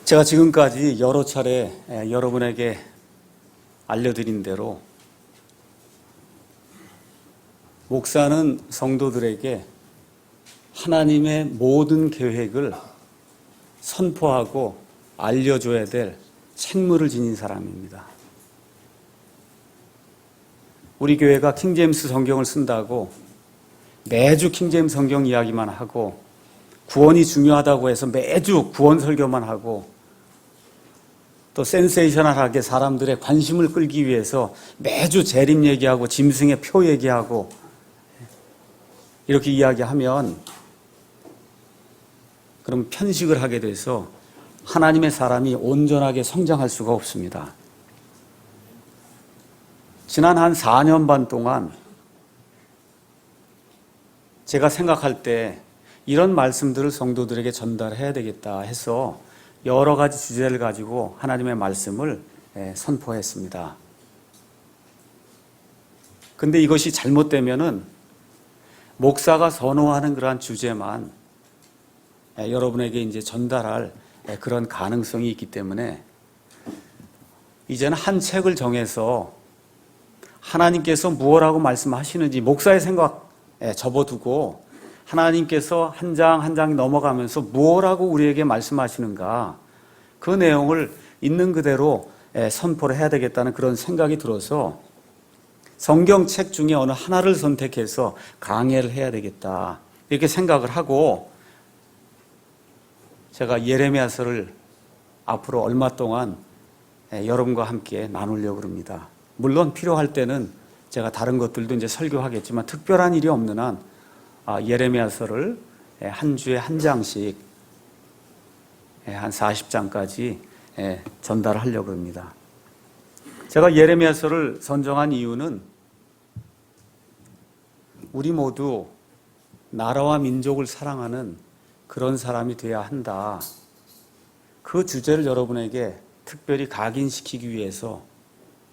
제가 지금까지 여러 차례 여러분에게 알려드린 대로 목사는 성도들에게 하나님의 모든 계획을 선포하고 알려줘야 될 책무를 지닌 사람입니다. 우리 교회가 킹제임스 성경을 쓴다고 매주 킹제임스 성경 이야기만 하고 구원이 중요하다고 해서 매주 구원 설교만 하고 또 센세이셔널하게 사람들의 관심을 끌기 위해서 매주 재림 얘기하고 짐승의 표 얘기하고 이렇게 이야기하면 그럼 편식을 하게 돼서 하나님의 사람이 온전하게 성장할 수가 없습니다. 지난 한 4년 반 동안 제가 생각할 때 이런 말씀들을 성도들에게 전달해야 되겠다 해서 여러 가지 주제를 가지고 하나님의 말씀을 선포했습니다. 근데 이것이 잘못되면은 목사가 선호하는 그러한 주제만 여러분에게 이제 전달할 그런 가능성이 있기 때문에 이제는 한 책을 정해서 하나님께서 무엇라고 말씀하시는지 목사의 생각에 접어두고 하나님께서 한 장 한 장 넘어가면서 무엇라고 우리에게 말씀하시는가 그 내용을 있는 그대로 선포를 해야 되겠다는 그런 생각이 들어서 성경책 중에 어느 하나를 선택해서 강해를 해야 되겠다 이렇게 생각을 하고 제가 예레미야서를 앞으로 얼마 동안 여러분과 함께 나누려고 합니다. 물론 필요할 때는 제가 다른 것들도 이제 설교하겠지만 특별한 일이 없는 한 예레미야서를 한 주에 한 장씩 한 40장까지 전달하려고 합니다. 제가 예레미야서를 선정한 이유는 우리 모두 나라와 민족을 사랑하는 그런 사람이 되어야 한다. 그 주제를 여러분에게 특별히 각인시키기 위해서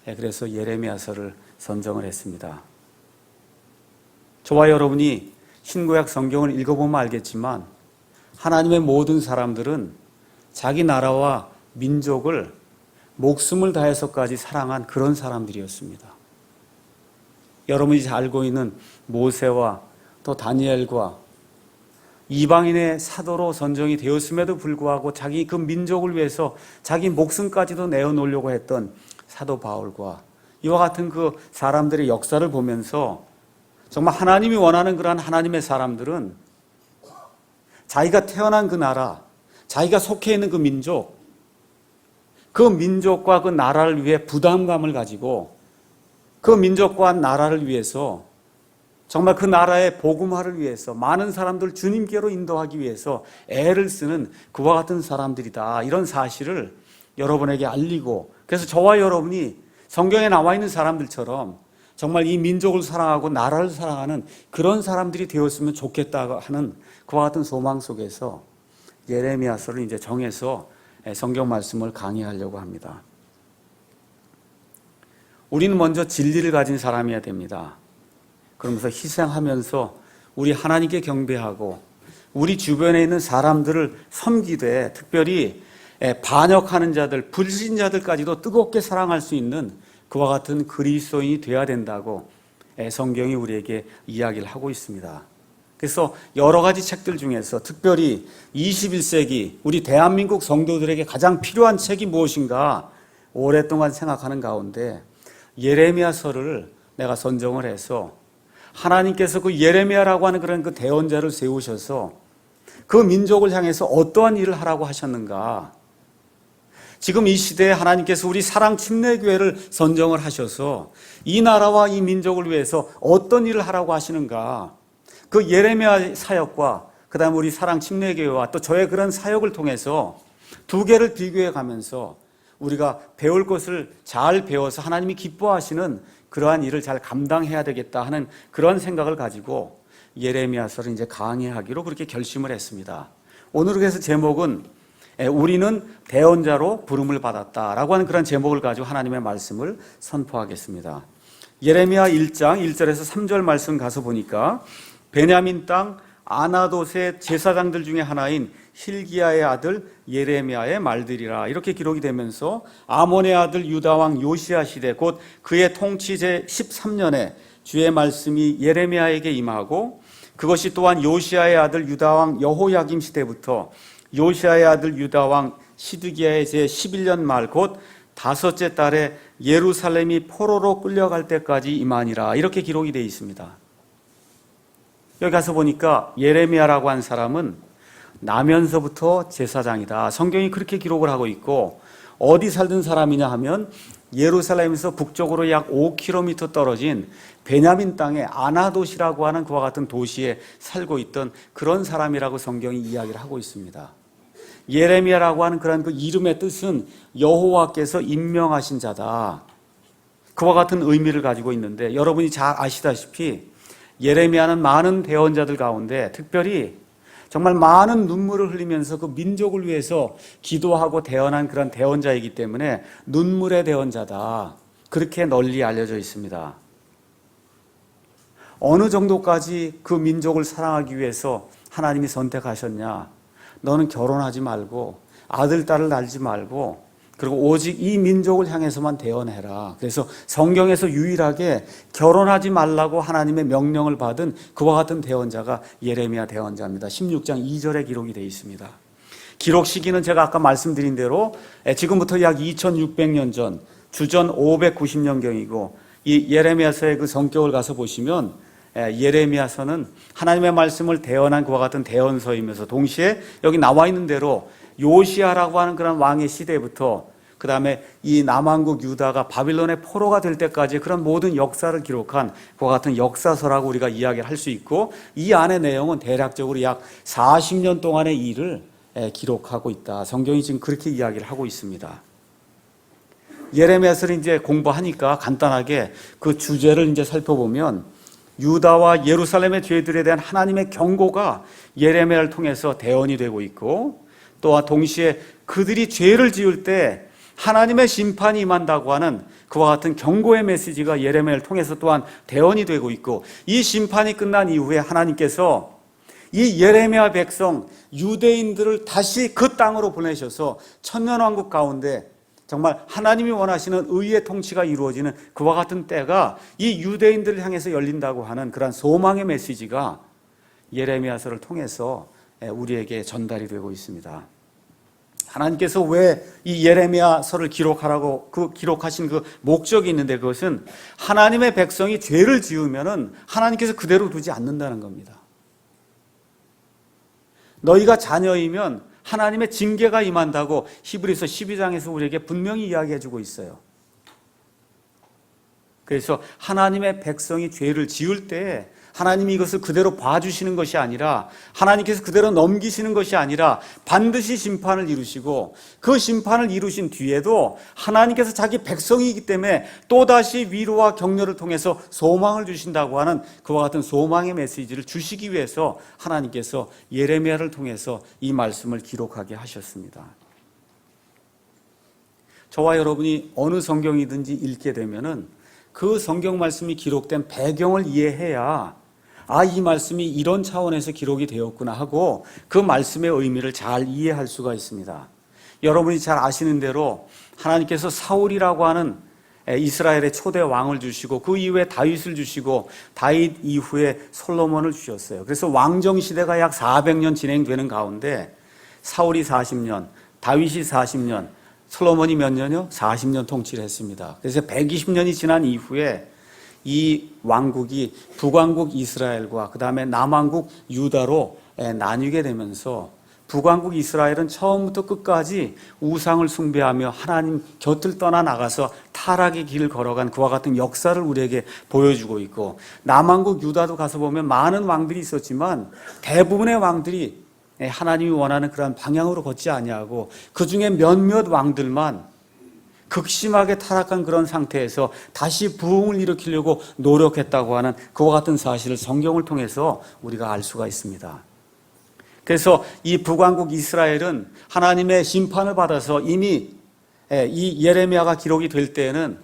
그래서 예레미야서를 선정을 했습니다. 저와 여러분이 신구약 성경을 읽어보면 알겠지만 하나님의 모든 사람들은 자기 나라와 민족을 목숨을 다해서까지 사랑한 그런 사람들이었습니다. 여러분이 잘 알고 있는 모세와 또 다니엘과 이방인의 사도로 선정이 되었음에도 불구하고 자기 그 민족을 위해서 자기 목숨까지도 내어놓으려고 했던 사도 바울과 이와 같은 그 사람들의 역사를 보면서 정말 하나님이 원하는 그러한 하나님의 사람들은 자기가 태어난 그 나라, 자기가 속해 있는 그 민족과 그 나라를 위해 부담감을 가지고 그 민족과 나라를 위해서 정말 그 나라의 복음화를 위해서 많은 사람들을 주님께로 인도하기 위해서 애를 쓰는 그와 같은 사람들이다. 이런 사실을 여러분에게 알리고 그래서 저와 여러분이 성경에 나와 있는 사람들처럼 정말 이 민족을 사랑하고 나라를 사랑하는 그런 사람들이 되었으면 좋겠다 하는 그와 같은 소망 속에서 예레미야서를 이제 정해서 성경 말씀을 강의하려고 합니다. 우리는 먼저 진리를 가진 사람이어야 됩니다. 그러면서 희생하면서 우리 하나님께 경배하고 우리 주변에 있는 사람들을 섬기되 특별히 반역하는 자들, 불신자들까지도 뜨겁게 사랑할 수 있는 그와 같은 그리스도인이 되어야 된다고 성경이 우리에게 이야기를 하고 있습니다. 그래서 여러 가지 책들 중에서 특별히 21세기 우리 대한민국 성도들에게 가장 필요한 책이 무엇인가 오랫동안 생각하는 가운데 예레미야서를 내가 선정을 해서 하나님께서 그 예레미야라고 하는 그런 그 대언자를 세우셔서 그 민족을 향해서 어떠한 일을 하라고 하셨는가. 지금 이 시대에 하나님께서 우리 사랑 침례교회를 선정을 하셔서 이 나라와 이 민족을 위해서 어떤 일을 하라고 하시는가. 그 예레미야 사역과 그다음 우리 사랑 침례교회와 또 저의 그런 사역을 통해서 두 개를 비교해 가면서 우리가 배울 것을 잘 배워서 하나님이 기뻐하시는 그러한 일을 잘 감당해야 되겠다 하는 그런 생각을 가지고 예레미야서를 이제 강의하기로 그렇게 결심을 했습니다. 오늘 그래서 제목은 우리는 대언자로 부름을 받았다라고 하는 그런 제목을 가지고 하나님의 말씀을 선포하겠습니다. 예레미야 1장 1절에서 3절 말씀 가서 보니까 베냐민 땅 아나돗의 제사장들 중에 하나인 hil기야의 아들 예레미야의 말들이라 이렇게 기록이 되면서 아몬의 아들 유다 왕 요시야 시대 곧 그의 통치 제 13년에 주의 말씀이 예레미야에게 임하고 그것이 또한 요시야의 아들 유다 왕 여호야김 시대부터 요시야의 아들 유다 왕 시드기야의 제 11년 말 곧 다섯째 달에 예루살렘이 포로로 끌려갈 때까지 임하니라 이렇게 기록이 되어 있습니다. 여기 가서 보니까 예레미야라고 한 사람은 나면서부터 제사장이다. 성경이 그렇게 기록을 하고 있고 어디 살던 사람이냐 하면 예루살렘에서 북쪽으로 약 5km 떨어진 베냐민 땅의 아나돗이라고 하는 그와 같은 도시에 살고 있던 그런 사람이라고 성경이 이야기를 하고 있습니다. 예레미야라고 하는 그런 그 이름의 뜻은 여호와께서 임명하신 자다. 그와 같은 의미를 가지고 있는데 여러분이 잘 아시다시피 예레미야는 많은 대언자들 가운데 특별히 정말 많은 눈물을 흘리면서 그 민족을 위해서 기도하고 대언한 그런 대언자이기 때문에 눈물의 대언자다. 그렇게 널리 알려져 있습니다. 어느 정도까지 그 민족을 사랑하기 위해서 하나님이 선택하셨냐? 너는 결혼하지 말고 아들, 딸을 낳지 말고 그리고 오직 이 민족을 향해서만 대언해라. 그래서 성경에서 유일하게 결혼하지 말라고 하나님의 명령을 받은 그와 같은 대언자가 예레미야 대언자입니다. 16장 2절에 기록이 되어 있습니다. 기록 시기는 제가 아까 말씀드린 대로 지금부터 약 2600년 전 주전 590년경이고 이 예레미야서의 그 성격을 가서 보시면 예레미야서는 하나님의 말씀을 대언한 그와 같은 대언서이면서 동시에 여기 나와 있는 대로 요시야라고 하는 그런 왕의 시대부터 그 다음에 이 남왕국 유다가 바빌론의 포로가 될 때까지 그런 모든 역사를 기록한 그와 같은 역사서라고 우리가 이야기를 할 수 있고 이 안의 내용은 대략적으로 약 40년 동안의 일을 기록하고 있다. 성경이 지금 그렇게 이야기를 하고 있습니다. 예레미야서를 이제 공부하니까 간단하게 그 주제를 이제 살펴보면 유다와 예루살렘의 죄들에 대한 하나님의 경고가 예레미야를 통해서 대언이 되고 있고 또한 동시에 그들이 죄를 지을 때 하나님의 심판이 임한다고 하는 그와 같은 경고의 메시지가 예레미야를 통해서 또한 대언이 되고 있고 이 심판이 끝난 이후에 하나님께서 이 예레미야 백성 유대인들을 다시 그 땅으로 보내셔서 천년왕국 가운데 정말 하나님이 원하시는 의의 통치가 이루어지는 그와 같은 때가 이 유대인들을 향해서 열린다고 하는 그런 소망의 메시지가 예레미야서를 통해서 우리에게 전달이 되고 있습니다. 하나님께서 왜 이 예레미야서를 기록하라고 기록하신 그 목적이 있는데 그것은 하나님의 백성이 죄를 지으면은 하나님께서 그대로 두지 않는다는 겁니다. 너희가 자녀이면 하나님의 징계가 임한다고 히브리서 12장에서 우리에게 분명히 이야기해 주고 있어요. 그래서 하나님의 백성이 죄를 지을 때 하나님이 이것을 그대로 봐주시는 것이 아니라 하나님께서 그대로 넘기시는 것이 아니라 반드시 심판을 이루시고 그 심판을 이루신 뒤에도 하나님께서 자기 백성이기 때문에 또다시 위로와 격려를 통해서 소망을 주신다고 하는 그와 같은 소망의 메시지를 주시기 위해서 하나님께서 예레미야를 통해서 이 말씀을 기록하게 하셨습니다. 저와 여러분이 어느 성경이든지 읽게 되면은 그 성경 말씀이 기록된 배경을 이해해야 이 말씀이 이런 차원에서 기록이 되었구나 하고 그 말씀의 의미를 잘 이해할 수가 있습니다. 여러분이 잘 아시는 대로 하나님께서 사울이라고 하는 이스라엘의 초대 왕을 주시고 그 이후에 다윗을 주시고 다윗 이후에 솔로몬을 주셨어요. 그래서 왕정 시대가 약 400년 진행되는 가운데 사울이 40년, 다윗이 40년, 솔로몬이 몇 년이요? 40년 통치를 했습니다. 그래서 120년이 지난 이후에 이 왕국이 북왕국 이스라엘과 그 다음에 남왕국 유다로 나뉘게 되면서 북왕국 이스라엘은 처음부터 끝까지 우상을 숭배하며 하나님 곁을 떠나 나가서 타락의 길을 걸어간 그와 같은 역사를 우리에게 보여주고 있고 남왕국 유다도 가서 보면 많은 왕들이 있었지만 대부분의 왕들이 하나님이 원하는 그런 방향으로 걷지 아니하고 그 중에 몇몇 왕들만 극심하게 타락한 그런 상태에서 다시 부흥을 일으키려고 노력했다고 하는 그와 같은 사실을 성경을 통해서 우리가 알 수가 있습니다. 그래서 이 북왕국 이스라엘은 하나님의 심판을 받아서 이미 이 예레미야가 기록이 될 때에는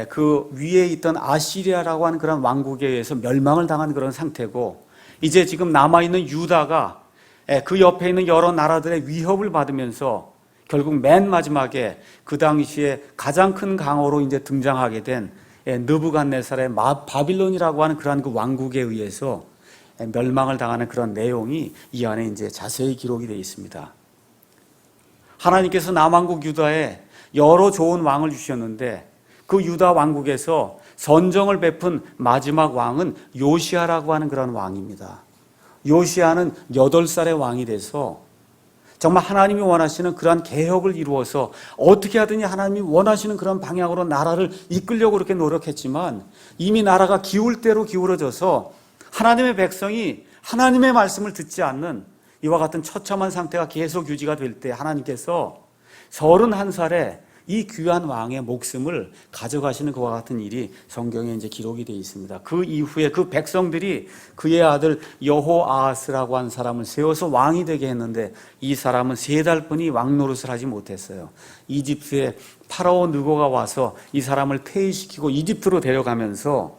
그 위에 있던 아시리아라고 하는 그런 왕국에 의해서 멸망을 당한 그런 상태고 이제 지금 남아있는 유다가 그 옆에 있는 여러 나라들의 위협을 받으면서 결국 맨 마지막에 그 당시에 가장 큰 강호로 이제 등장하게 된 느부갓네살의 바빌론이라고 하는 그러한 그 왕국에 의해서 멸망을 당하는 그런 내용이 이 안에 이제 자세히 기록이 되어 있습니다. 하나님께서 남왕국 유다에 여러 좋은 왕을 주셨는데 그 유다 왕국에서 선정을 베푼 마지막 왕은 요시아라고 하는 그런 왕입니다. 요시아는 8살의 왕이 돼서 정말 하나님이 원하시는 그러한 개혁을 이루어서 어떻게 하든지 하나님이 원하시는 그런 방향으로 나라를 이끌려고 그렇게 노력했지만 이미 나라가 기울 대로 기울어져서 하나님의 백성이 하나님의 말씀을 듣지 않는 이와 같은 처참한 상태가 계속 유지가 될 때 하나님께서 31살에 이 귀한 왕의 목숨을 가져가시는 그와 같은 일이 성경에 이제 기록이 되어 있습니다. 그 이후에 그 백성들이 그의 아들 여호아하스라고 한 사람을 세워서 왕이 되게 했는데 이 사람은 3달뿐이 왕 노릇을 하지 못했어요. 이집트에 파라오 느고가 와서 이 사람을 폐위시키고 이집트로 데려가면서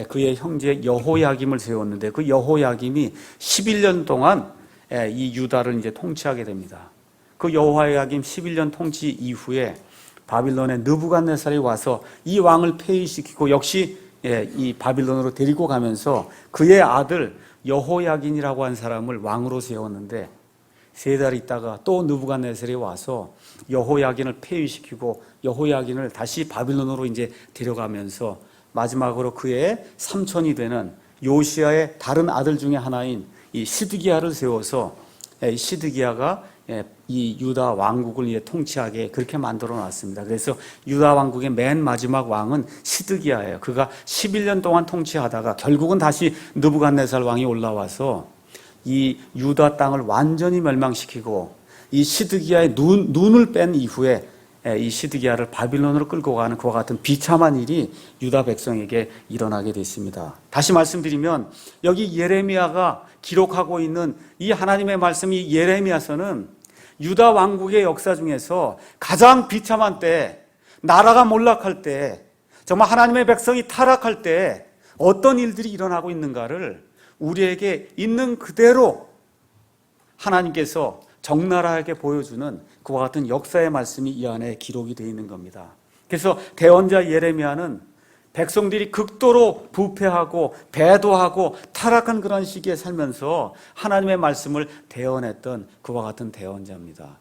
그의 형제 여호야김을 세웠는데 그 여호야김이 11년 동안 이 유다를 이제 통치하게 됩니다. 그 여호야김 11년 통치 이후에 바빌론의 느부갓네살이 와서 이 왕을 폐위시키고 역시 이 바빌론으로 데리고 가면서 그의 아들 여호야긴이라고 한 사람을 왕으로 세웠는데 3달 있다가 또 느부갓네살이 와서 여호야긴을 폐위시키고 여호야긴을 다시 바빌론으로 이제 데려가면서 마지막으로 그의 삼촌이 되는 요시아의 다른 아들 중에 하나인 이 시드기야를 세워서 시드기야가 이 유다 왕국을 이제 통치하게 그렇게 만들어 놨습니다. 그래서 유다 왕국의 맨 마지막 왕은 시드기야예요. 그가 11년 동안 통치하다가 결국은 다시 느부갓네살 왕이 올라와서 이 유다 땅을 완전히 멸망시키고 이 시드기야의 눈을 뺀 이후에 이 시드기야를 바빌론으로 끌고 가는 그와 같은 비참한 일이 유다 백성에게 일어나게 됐습니다. 다시 말씀드리면 여기 예레미야가 기록하고 있는 이 하나님의 말씀이 예레미야서는 유다 왕국의 역사 중에서 가장 비참한 때, 나라가 몰락할 때, 정말 하나님의 백성이 타락할 때 어떤 일들이 일어나고 있는가를 우리에게 있는 그대로 하나님께서 적나라하게 보여주는 그와 같은 역사의 말씀이 이 안에 기록이 되어 있는 겁니다. 그래서 대언자 예레미야는 백성들이 극도로 부패하고 배도하고 타락한 그런 시기에 살면서 하나님의 말씀을 대언했던 그와 같은 대언자입니다.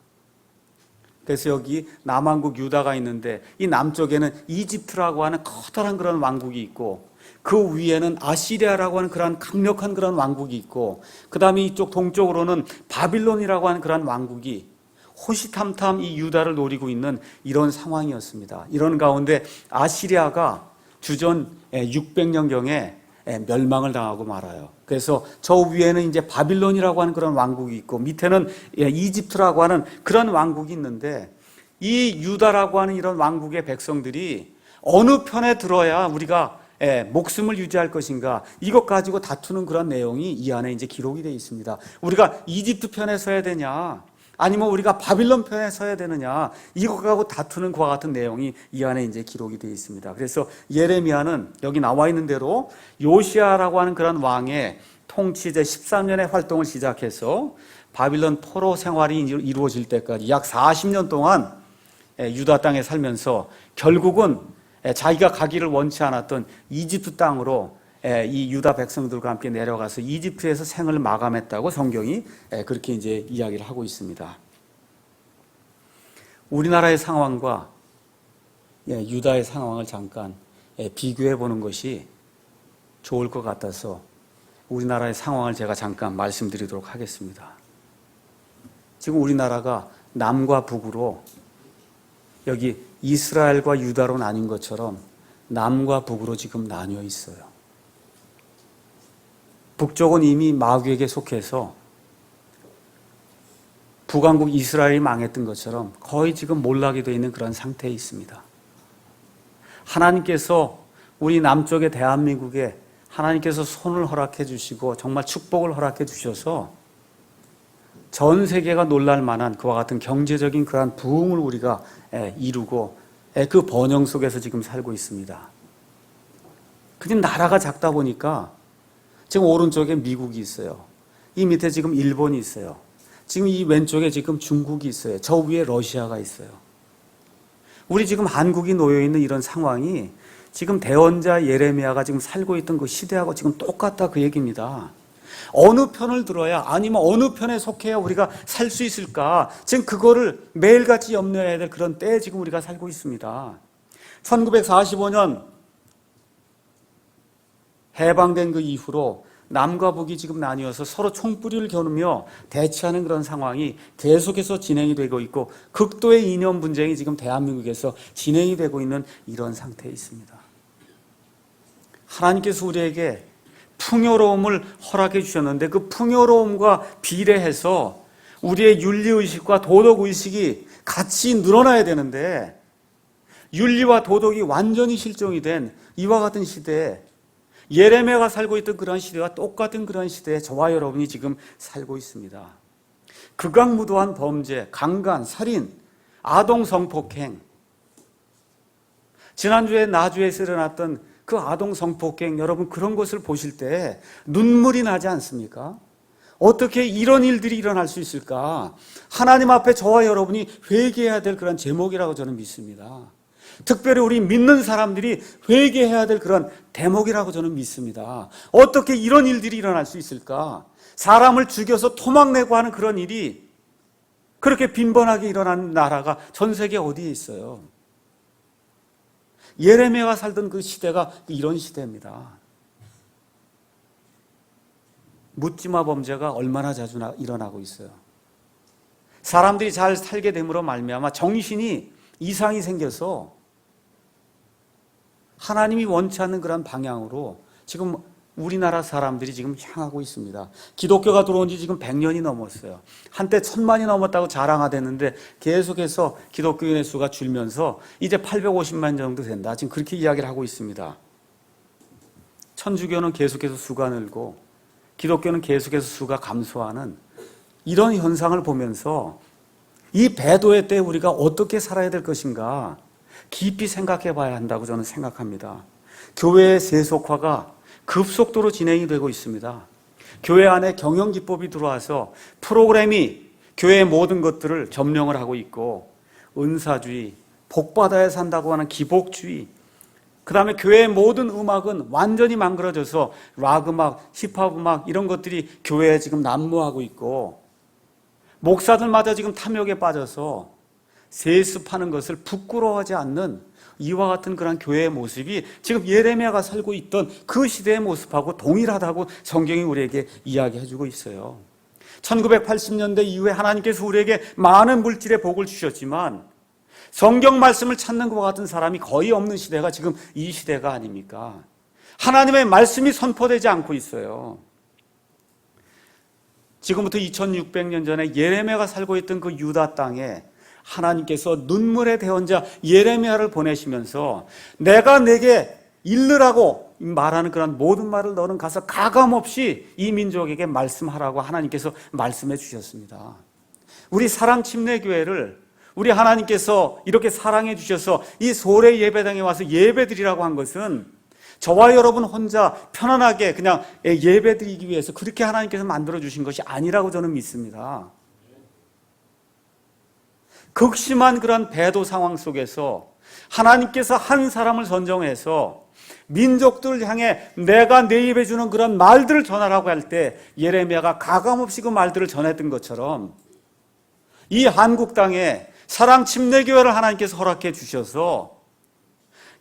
그래서 여기 남왕국 유다가 있는데 이 남쪽에는 이집트라고 하는 커다란 그런 왕국이 있고 그 위에는 아시리아라고 하는 그런 강력한 그런 왕국이 있고 그 다음에 이쪽 동쪽으로는 바빌론이라고 하는 그런 왕국이 호시탐탐 이 유다를 노리고 있는 이런 상황이었습니다. 이런 가운데 아시리아가 주전 600년경에 멸망을 당하고 말아요. 그래서 저 위에는 이제 바빌론이라고 하는 그런 왕국이 있고 밑에는 이집트라고 하는 그런 왕국이 있는데 이 유다라고 하는 이런 왕국의 백성들이 어느 편에 들어야 우리가 목숨을 유지할 것인가 이것 가지고 다투는 그런 내용이 이 안에 이제 기록이 되어 있습니다. 우리가 이집트 편에 서야 되냐 아니면 우리가 바빌론 편에 서야 되느냐 이것 가지고 다투는 그와 같은 내용이 이 안에 이제 기록이 되어 있습니다. 그래서 예레미야는 여기 나와 있는 대로 요시아라고 하는 그런 왕의 통치 제 13년의 활동을 시작해서 바빌론 포로 생활이 이루어질 때까지 약 40년 동안 유다 땅에 살면서 결국은 자기가 가기를 원치 않았던 이집트 땅으로 이 유다 백성들과 함께 내려가서 이집트에서 생을 마감했다고 성경이 그렇게 이제 이야기를 하고 있습니다. 우리나라의 상황과 유다의 상황을 잠깐 비교해 보는 것이 좋을 것 같아서 우리나라의 상황을 제가 잠깐 말씀드리도록 하겠습니다. 지금 우리나라가 남과 북으로 여기 이스라엘과 유다로 나뉜 것처럼 남과 북으로 지금 나뉘어 있어요. 북쪽은 이미 마귀에게 속해서 북왕국 이스라엘이 망했던 것처럼 거의 지금 몰락이 되어 있는 그런 상태에 있습니다. 하나님께서 우리 남쪽의 대한민국에 하나님께서 손을 허락해 주시고 정말 축복을 허락해 주셔서 전 세계가 놀랄 만한 그와 같은 경제적인 그러한 부흥을 우리가 이루고 그 번영 속에서 지금 살고 있습니다. 근데 나라가 작다 보니까 지금 오른쪽에 미국이 있어요. 이 밑에 지금 일본이 있어요. 지금 이 왼쪽에 지금 중국이 있어요. 저 위에 러시아가 있어요. 우리 지금 한국이 놓여 있는 이런 상황이 지금 대언자 예레미야가 지금 살고 있던 그 시대하고 지금 똑같다 그 얘기입니다. 어느 편을 들어야, 아니면 어느 편에 속해야 우리가 살 수 있을까? 지금 그거를 매일같이 염려해야 될 그런 때에 지금 우리가 살고 있습니다. 1945년 해방된 그 이후로 남과 북이 지금 나뉘어서 서로 총뿌리를 겨누며 대치하는 그런 상황이 계속해서 진행이 되고 있고, 극도의 이념 분쟁이 지금 대한민국에서 진행이 되고 있는 이런 상태에 있습니다. 하나님께서 우리에게 풍요로움을 허락해 주셨는데, 그 풍요로움과 비례해서 우리의 윤리의식과 도덕의식이 같이 늘어나야 되는데, 윤리와 도덕이 완전히 실종이 된 이와 같은 시대에, 예레미야가 살고 있던 그런 시대와 똑같은 그런 시대에 저와 여러분이 지금 살고 있습니다. 극악무도한 범죄, 강간, 살인, 아동 성폭행, 지난주에 나주에서 일어났던 그 아동 성폭행, 여러분 그런 것을 보실 때 눈물이 나지 않습니까? 어떻게 이런 일들이 일어날 수 있을까? 하나님 앞에 저와 여러분이 회개해야 될 그런 제목이라고 저는 믿습니다. 특별히 우리 믿는 사람들이 회개해야 될 그런 대목이라고 저는 믿습니다. 어떻게 이런 일들이 일어날 수 있을까? 사람을 죽여서 토막내고 하는 그런 일이 그렇게 빈번하게 일어나는 나라가 전 세계 어디에 있어요? 예레미야가 살던 그 시대가 이런 시대입니다. 묻지마 범죄가 얼마나 자주 일어나고 있어요. 사람들이 잘 살게 됨으로 말미암아 정신이 이상이 생겨서 하나님이 원치 않는 그런 방향으로 지금 우리나라 사람들이 지금 향하고 있습니다. 기독교가 들어온 지 지금 100년이 넘었어요. 한때 1000만이 넘었다고 자랑하댔는데 계속해서 기독교인의 수가 줄면서 이제 850만 정도 된다. 지금 그렇게 이야기를 하고 있습니다. 천주교는 계속해서 수가 늘고 기독교는 계속해서 수가 감소하는 이런 현상을 보면서 이 배도의 때에 우리가 어떻게 살아야 될 것인가 깊이 생각해 봐야 한다고 저는 생각합니다. 교회의 세속화가 급속도로 진행이 되고 있습니다. 교회 안에 경영기법이 들어와서 프로그램이 교회의 모든 것들을 점령을 하고 있고, 은사주의, 복받아야 산다고 하는 기복주의, 그 다음에 교회의 모든 음악은 완전히 망가져서 락음악, 힙합음악 이런 것들이 교회에 지금 난무하고 있고, 목사들마다 지금 탐욕에 빠져서 세습하는 것을 부끄러워하지 않는 이와 같은 그런 교회의 모습이 지금 예레미야가 살고 있던 그 시대의 모습하고 동일하다고 성경이 우리에게 이야기해주고 있어요. 1980년대 이후에 하나님께서 우리에게 많은 물질의 복을 주셨지만 성경 말씀을 찾는 것과 같은 사람이 거의 없는 시대가 지금 이 시대가 아닙니까? 하나님의 말씀이 선포되지 않고 있어요. 지금부터 2600년 전에 예레미야가 살고 있던 그 유다 땅에 하나님께서 눈물의 대언자 예레미야를 보내시면서 내가 내게 읽으라고 말하는 그런 모든 말을 너는 가서 가감없이 이 민족에게 말씀하라고 하나님께서 말씀해 주셨습니다. 우리 사랑침례교회를 우리 하나님께서 이렇게 사랑해 주셔서 이 소래 예배당에 와서 예배드리라고 한 것은 저와 여러분 혼자 편안하게 그냥 예배드리기 위해서 그렇게 하나님께서 만들어 주신 것이 아니라고 저는 믿습니다. 극심한 그런 배도 상황 속에서 하나님께서 한 사람을 선정해서 민족들을 향해 내가 내 입에 주는 그런 말들을 전하라고 할 때 예레미야가 가감없이 그 말들을 전했던 것처럼 이 한국 땅에 사랑 침례교회를 하나님께서 허락해 주셔서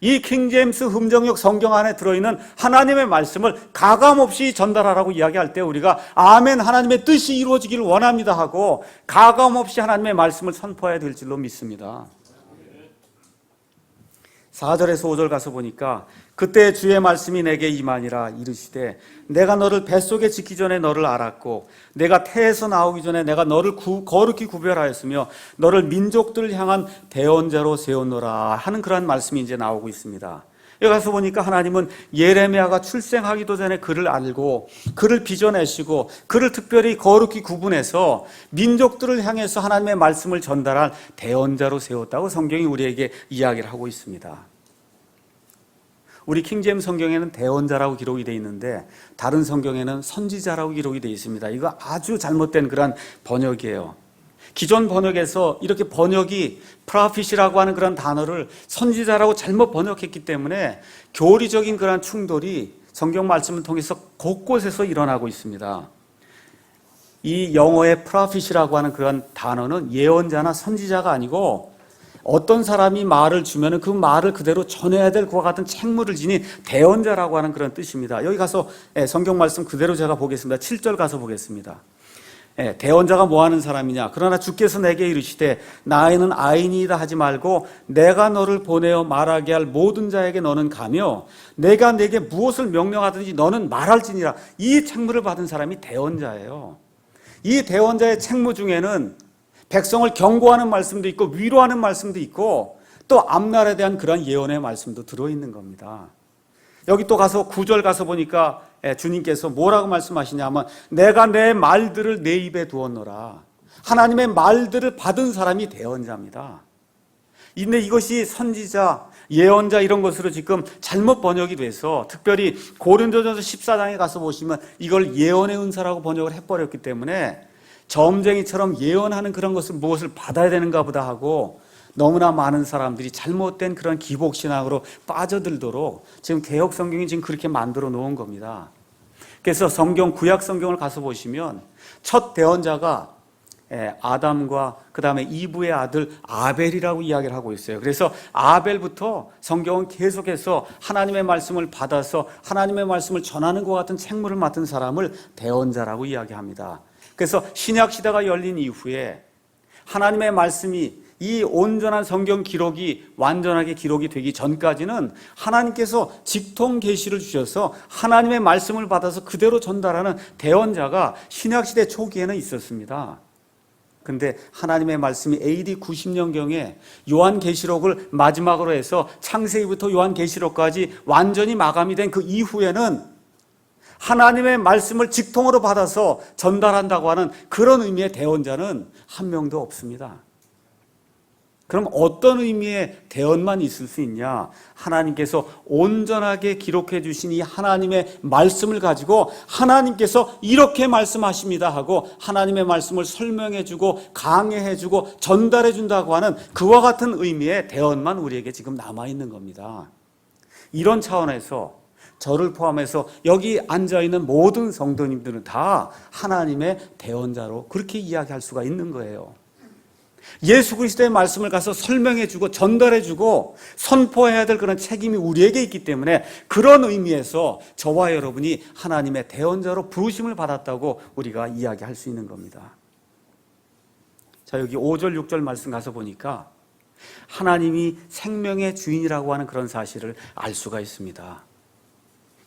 이 킹제임스 흠정역 성경 안에 들어있는 하나님의 말씀을 가감없이 전달하라고 이야기할 때 우리가 아멘 하나님의 뜻이 이루어지기를 원합니다 하고 가감없이 하나님의 말씀을 선포해야 될 줄로 믿습니다. 4절에서 5절 가서 보니까 그때 주의 말씀이 내게 임하니라 이르시되 내가 너를 뱃속에 짓기 전에 너를 알았고 내가 태에서 나오기 전에 내가 너를 거룩히 구별하였으며 너를 민족들을 향한 대언자로 세웠노라 하는 그런 말씀이 이제 나오고 있습니다. 여기 가서 보니까 하나님은 예레미야가 출생하기도 전에 그를 알고 그를 빚어내시고 그를 특별히 거룩히 구분해서 민족들을 향해서 하나님의 말씀을 전달할 대언자로 세웠다고 성경이 우리에게 이야기를 하고 있습니다. 우리 킹제임스 성경에는 대언자라고 기록이 되어 있는데 다른 성경에는 선지자라고 기록이 되어 있습니다. 이거 아주 잘못된 그런 번역이에요. 기존 번역에서 이렇게 번역이 프라핏이라고 하는 그런 단어를 선지자라고 잘못 번역했기 때문에 교리적인 그런 충돌이 성경 말씀을 통해서 곳곳에서 일어나고 있습니다. 이 영어의 프라핏이라고 하는 그런 단어는 예언자나 선지자가 아니고 어떤 사람이 말을 주면 그 말을 그대로 전해야 될 그와 같은 책무를 지닌 대언자라고 하는 그런 뜻입니다. 여기 가서 성경 말씀 그대로 제가 보겠습니다. 7절 가서 보겠습니다. 대언자가 뭐 하는 사람이냐? 그러나 주께서 내게 이르시되 나이는 아이니이다 하지 말고 내가 너를 보내어 말하게 할 모든 자에게 너는 가며 내가 내게 무엇을 명령하든지 너는 말할지니라. 이 책무를 받은 사람이 대언자예요. 이 대언자의 책무 중에는 백성을 경고하는 말씀도 있고 위로하는 말씀도 있고 또 앞날에 대한 그런 예언의 말씀도 들어있는 겁니다. 여기 또 가서 9절 가서 보니까 주님께서 뭐라고 말씀하시냐 하면 내가 내 말들을 내 입에 두었노라. 하나님의 말들을 받은 사람이 대언자입니다. 근데 이것이 선지자, 예언자 이런 것으로 지금 잘못 번역이 돼서 특별히 고린도전서 14장에 가서 보시면 이걸 예언의 은사라고 번역을 해버렸기 때문에 점쟁이처럼 예언하는 그런 것을 무엇을 받아야 되는가 보다 하고 너무나 많은 사람들이 잘못된 그런 기복신앙으로 빠져들도록 지금 개혁 성경이 지금 그렇게 만들어 놓은 겁니다. 그래서 성경, 구약 성경을 가서 보시면 첫 대언자가 아담과 그 다음에 이브의 아들 아벨이라고 이야기를 하고 있어요. 그래서 아벨부터 성경은 계속해서 하나님의 말씀을 받아서 하나님의 말씀을 전하는 것 같은 책무를 맡은 사람을 대언자라고 이야기합니다. 그래서 신약 시대가 열린 이후에 하나님의 말씀이 이 온전한 성경 기록이 완전하게 기록이 되기 전까지는 하나님께서 직통 계시를 주셔서 하나님의 말씀을 받아서 그대로 전달하는 대언자가 신약시대 초기에는 있었습니다. 근데 하나님의 말씀이 AD 90년경에 요한계시록을 마지막으로 해서 창세기부터 요한계시록까지 완전히 마감이 된 그 이후에는 하나님의 말씀을 직통으로 받아서 전달한다고 하는 그런 의미의 대언자는 한 명도 없습니다. 그럼 어떤 의미의 대언만 있을 수 있냐? 하나님께서 온전하게 기록해 주신 이 하나님의 말씀을 가지고 하나님께서 이렇게 말씀하십니다 하고 하나님의 말씀을 설명해 주고 강해해 주고 전달해 준다고 하는 그와 같은 의미의 대언만 우리에게 지금 남아 있는 겁니다. 이런 차원에서 저를 포함해서 여기 앉아있는 모든 성도님들은 다 하나님의 대언자로 그렇게 이야기할 수가 있는 거예요. 예수 그리스도의 말씀을 가서 설명해주고 전달해주고 선포해야 될 그런 책임이 우리에게 있기 때문에 그런 의미에서 저와 여러분이 하나님의 대언자로 부르심을 받았다고 우리가 이야기할 수 있는 겁니다. 자, 여기 5절 6절 말씀 가서 보니까 하나님이 생명의 주인이라고 하는 그런 사실을 알 수가 있습니다.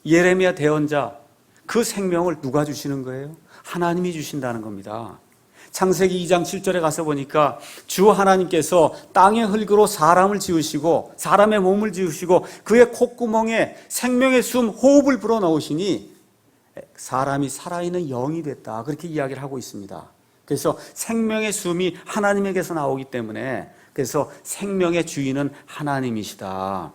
예레미야 대언자, 그 생명을 누가 주시는 거예요? 하나님이 주신다는 겁니다. 창세기 2장 7절에 가서 보니까 주 하나님께서 땅의 흙으로 사람을 지으시고 사람의 몸을 지으시고 그의 콧구멍에 생명의 숨 호흡을 불어넣으시니 사람이 살아있는 영이 됐다. 그렇게 이야기를 하고 있습니다. 그래서 생명의 숨이 하나님에게서 나오기 때문에 그래서 생명의 주인은 하나님이시다.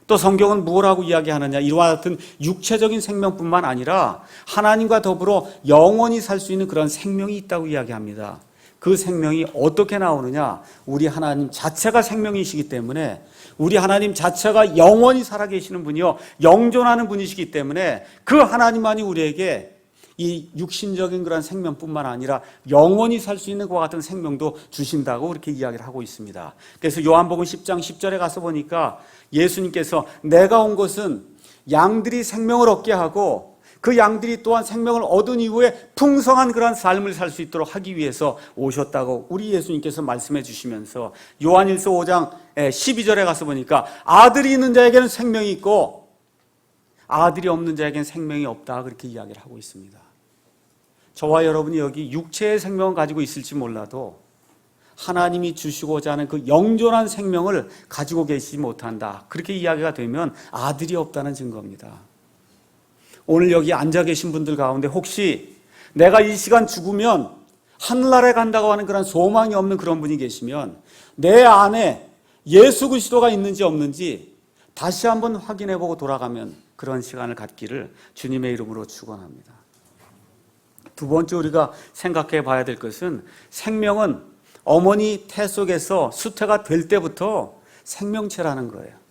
또 성경은 뭐라고 이야기하느냐? 이와 같은 육체적인 생명뿐만 아니라 하나님과 더불어 영원히 살 수 있는 그런 생명이 있다고 이야기합니다. 그 생명이 어떻게 나오느냐? 우리 하나님 자체가 생명이시기 때문에 우리 하나님 자체가 영원히 살아계시는 분이요 영존하는 분이시기 때문에 그 하나님만이 우리에게 이 육신적인 그런 생명뿐만 아니라 영원히 살 수 있는 그와 같은 생명도 주신다고 그렇게 이야기를 하고 있습니다. 그래서 요한복음 10장 10절에 가서 보니까 예수님께서 내가 온 것은 양들이 생명을 얻게 하고 그 양들이 또한 생명을 얻은 이후에 풍성한 그런 삶을 살 수 있도록 하기 위해서 오셨다고 우리 예수님께서 말씀해 주시면서 요한일서 5장 12절에 가서 보니까 아들이 있는 자에게는 생명이 있고 아들이 없는 자에게는 생명이 없다 그렇게 이야기를 하고 있습니다. 저와 여러분이 여기 육체의 생명을 가지고 있을지 몰라도 하나님이 주시고자 하는 그 영존한 생명을 가지고 계시지 못한다. 그렇게 이야기가 되면 아들이 없다는 증거입니다. 오늘 여기 앉아 계신 분들 가운데 혹시 내가 이 시간 죽으면 하늘나라에 간다고 하는 그런 소망이 없는 그런 분이 계시면 내 안에 예수 그리스도가 있는지 없는지 다시 한번 확인해보고 돌아가면 그런 시간을 갖기를 주님의 이름으로 축원합니다. 두 번째 우리가 생각해 봐야 될 것은 생명은 어머니 태 속에서 수태가 될 때부터 생명체라는 거예요.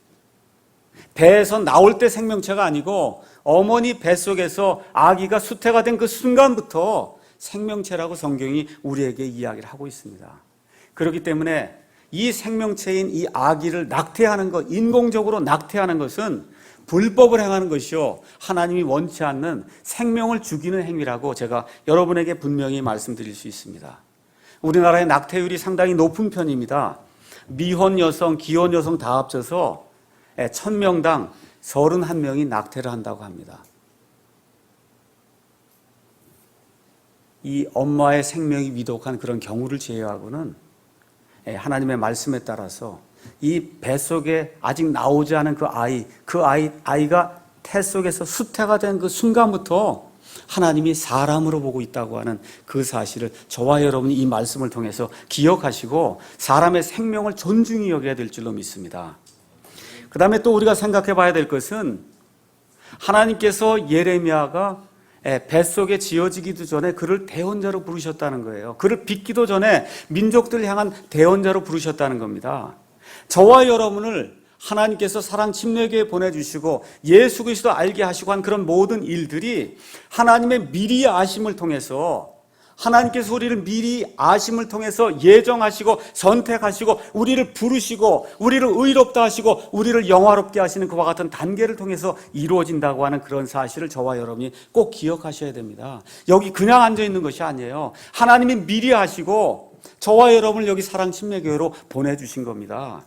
배에서 나올 때 생명체가 아니고 어머니 뱃속에서 아기가 수태가 된 그 순간부터 생명체라고 성경이 우리에게 이야기를 하고 있습니다. 그렇기 때문에 이 생명체인 이 아기를 낙태하는 것, 인공적으로 낙태하는 것은 불법을 행하는 것이요, 하나님이 원치 않는 생명을 죽이는 행위라고 제가 여러분에게 분명히 말씀드릴 수 있습니다. 우리나라의 낙태율이 상당히 높은 편입니다. 미혼 여성, 기혼 여성 다 합쳐서 1000명당 31명이 낙태를 한다고 합니다. 이 엄마의 생명이 위독한 그런 경우를 제외하고는 하나님의 말씀에 따라서 이 뱃속에 아직 나오지 않은 아이가 태 속에서 수태가 된 그 순간부터 하나님이 사람으로 보고 있다고 하는 그 사실을 저와 여러분이 이 말씀을 통해서 기억하시고 사람의 생명을 존중히 여겨야 될 줄로 믿습니다. 그 다음에 또 우리가 생각해 봐야 될 것은 하나님께서 예레미야가 뱃속에 지어지기도 전에 그를 대언자로 부르셨다는 거예요. 그를 빚기도 전에 민족들을 향한 대언자로 부르셨다는 겁니다. 저와 여러분을 하나님께서 사랑 침례교회에 보내주시고 예수 그리스도 알게 하시고 한 그런 모든 일들이 하나님의 미리 아심을 통해서, 하나님께서 우리를 미리 아심을 통해서 예정하시고 선택하시고 우리를 부르시고 우리를 의롭다 하시고 우리를 영화롭게 하시는 그와 같은 단계를 통해서 이루어진다고 하는 그런 사실을 저와 여러분이 꼭 기억하셔야 됩니다. 여기 그냥 앉아있는 것이 아니에요. 하나님이 미리 하시고 저와 여러분을 여기 사랑 침례교회로 보내주신 겁니다.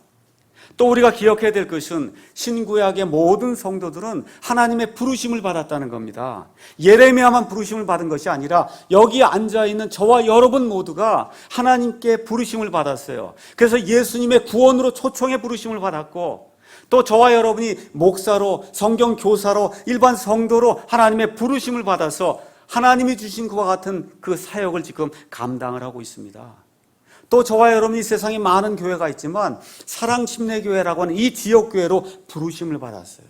또 우리가 기억해야 될 것은 신구약의 모든 성도들은 하나님의 부르심을 받았다는 겁니다. 예레미야만 부르심을 받은 것이 아니라 여기 앉아있는 저와 여러분 모두가 하나님께 부르심을 받았어요. 그래서 예수님의 구원으로 초청의 부르심을 받았고, 또 저와 여러분이 목사로, 성경 교사로, 일반 성도로 하나님의 부르심을 받아서 하나님이 주신 그와 같은 그 사역을 지금 감당을 하고 있습니다. 또 저와 여러분이 세상에 많은 교회가 있지만 사랑 침례교회라고 하는 이 지역교회로 부르심을 받았어요.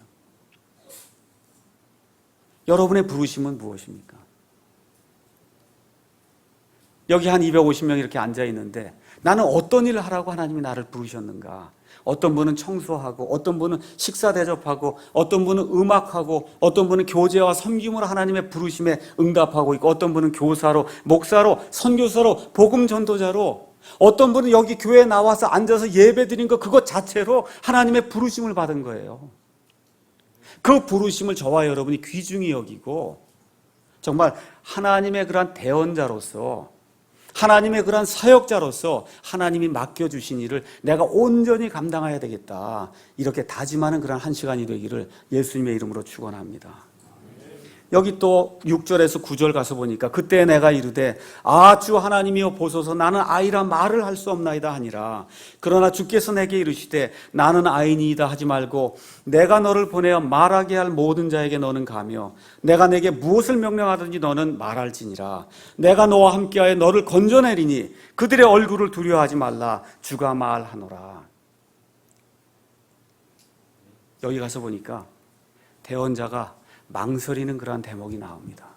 여러분의 부르심은 무엇입니까? 여기 한 250명 이렇게 앉아 있는데 나는 어떤 일을 하라고 하나님이 나를 부르셨는가? 어떤 분은 청소하고, 어떤 분은 식사 대접하고, 어떤 분은 음악하고, 어떤 분은 교제와 섬김으로 하나님의 부르심에 응답하고 있고, 어떤 분은 교사로, 목사로, 선교사로, 복음 전도자로, 어떤 분은 여기 교회에 나와서 앉아서 예배 드린 것 그것 자체로 하나님의 부르심을 받은 거예요. 그 부르심을 저와 여러분이 귀중히 여기고 정말 하나님의 그러한 대언자로서, 하나님의 그러한 사역자로서 하나님이 맡겨주신 일을 내가 온전히 감당해야 되겠다, 이렇게 다짐하는 그런 한 시간이 되기를 예수님의 이름으로 축원합니다. 여기 또 6절에서 9절 가서 보니까 그때 내가 이르되 주 하나님이여 보소서 나는 아이라 말을 할 수 없나이다 하니라. 그러나 주께서 내게 이르시되 나는 아이니이다 하지 말고 내가 너를 보내어 말하게 할 모든 자에게 너는 가며 내가 내게 무엇을 명령하든지 너는 말할지니라. 내가 너와 함께하여 너를 건져내리니 그들의 얼굴을 두려워하지 말라. 주가 말하노라. 여기 가서 보니까 대언자가 망설이는 그러한 대목이 나옵니다.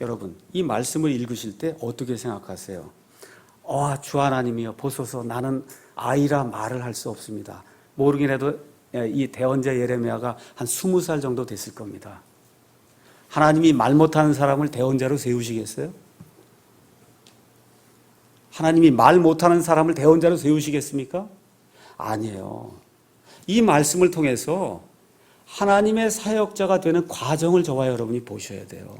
여러분, 이 말씀을 읽으실 때 어떻게 생각하세요? 주 하나님이여 보소서 나는 아이라 말을 할 수 없습니다. 모르긴 해도 이 대언자 예레미야가 한 20살 정도 됐을 겁니다. 하나님이 말 못하는 사람을 대언자로 세우시겠어요? 하나님이 말 못하는 사람을 대언자로 세우시겠습니까? 아니에요. 이 말씀을 통해서 하나님의 사역자가 되는 과정을 저와 여러분이 보셔야 돼요.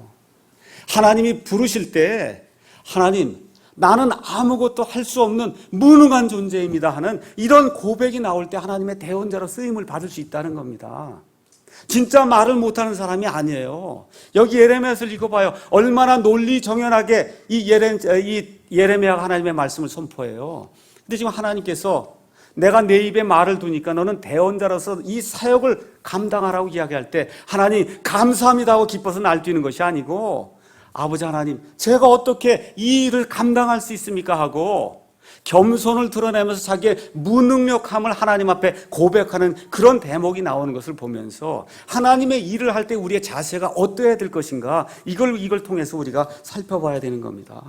하나님이 부르실 때 하나님 나는 아무것도 할 수 없는 무능한 존재입니다 하는 이런 고백이 나올 때 하나님의 대언자로 쓰임을 받을 수 있다는 겁니다. 진짜 말을 못하는 사람이 아니에요. 여기 예레미야서를 읽어봐요. 얼마나 논리 정연하게 이 예레미야가 하나님의 말씀을 선포해요. 근데 지금 하나님께서 내가 내 입에 말을 두니까 너는 대언자로서 이 사역을 감당하라고 이야기할 때 하나님 감사합니다 하고 기뻐서 날뛰는 것이 아니고 아버지 하나님 제가 어떻게 이 일을 감당할 수 있습니까 하고 겸손을 드러내면서 자기의 무능력함을 하나님 앞에 고백하는 그런 대목이 나오는 것을 보면서 하나님의 일을 할 때 우리의 자세가 어떠해야 될 것인가, 이걸 통해서 우리가 살펴봐야 되는 겁니다.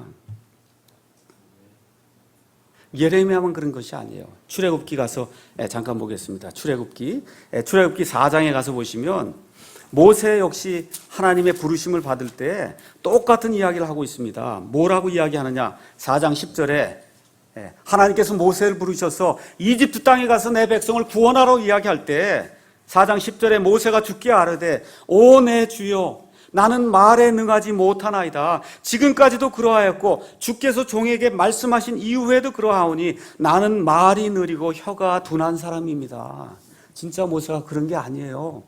예레미야만 그런 것이 아니에요. 출애굽기 가서 잠깐 보겠습니다. 출애굽기 4장에 가서 보시면 모세 역시 하나님의 부르심을 받을 때 똑같은 이야기를 하고 있습니다. 뭐라고 이야기하느냐? 4장 10절에 하나님께서 모세를 부르셔서 이집트 땅에 가서 내 백성을 구원하라고 이야기할 때 4장 10절에 모세가 주께 아뢰되 오 내 주여 나는 말에 능하지 못하나이다. 지금까지도 그러하였고 주께서 종에게 말씀하신 이후에도 그러하오니 나는 말이 느리고 혀가 둔한 사람입니다. 진짜 모세가 그런 게 아니에요.